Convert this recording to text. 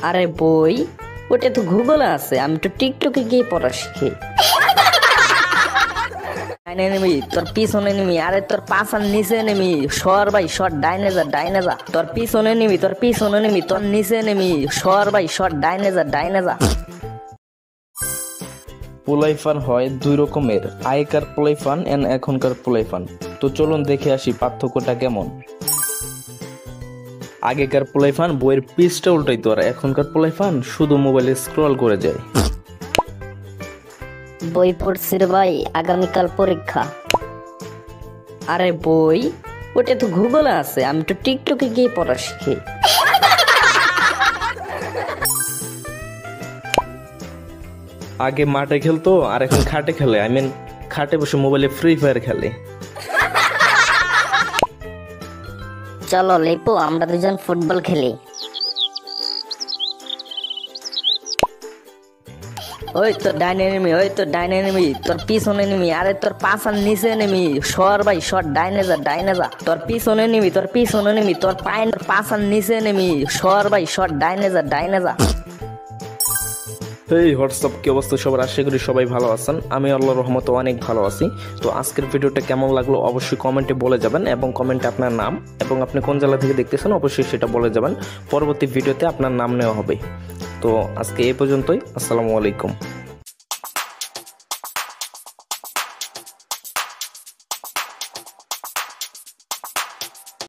আরে বই, ওটা তো গুগলে আছে, আমি তো টিকটকে গিয়ে পড়া শিখি। ডাইনে নেমি, তোর পিছনে নেমি, আরে তোর পাছার নিচে নেমি, সর ভাই সর, ডাইনে যা ডাইনে যা, তোর পিছনে নেমি, তোর পিছনে নেমি, তোর নিচে নেমি, সর ভাই সর, ডাইনে যা ডাইনে যা। পোলাইফান হয় দুই রকমের, আগেকার পোলাইফান এন্ড এখনকার পোলাইফান। তো চলুন দেখে আসি পার্থক্যটা কেমন। আগেকার পোলাইফান বইয়ের পৃষ্ঠা উল্টাইতো, আর এখনকার পোলাইফান শুধু মোবাইলে স্ক্রল করে যায়। বই পড়ছি রে ভাই, আগামীকাল পরীক্ষা। আরে বই, ওটা তো গুগলে আছে, আমি তো টিকটকে গিয়ে পড়া শিখি। আগে মাঠে খেলতো আর এখন খাটে খেলে, খাটে বসে মোবাইলে ফ্রি ফায়ার খেলে। চলো লিপু, আমরা দুজন ফুটবল খেলি। ওই তো ডাইনে নেমি, ওই তো ডাইনে নেমি, তোর পিছনে নেমি, আরে তোর পাছার নিচে নেমি, সর ভাই সর, ডাইনে যা ডাইনে যা, তোর পিছনে নেমি, তোর পিছনে নেমি, তোর পায়ের পাছার নিচে নেমি, সর ভাই সর, ডাইনে যা ডাইনে যা। এই হোয়াটসঅ্যাপ, কি অবস্থা সবার? আশা করি সবাই ভালো আছেন। আমি আল্লাহর রহমতে অনেক ভালো আছি। তো আজকের ভিডিওটা কেমন লাগলো অবশ্যই কমেন্টে বলে যাবেন, এবং কমেন্টে আপনার নাম এবং আপনি কোন জেলা থেকে দেখতেছেন অবশ্যই সেটা বলে যাবেন। পরবর্তী ভিডিওতে আপনার নাম নেওয়া হবে। তো আজকে এই পর্যন্তই। আসসালামু আলাইকুম।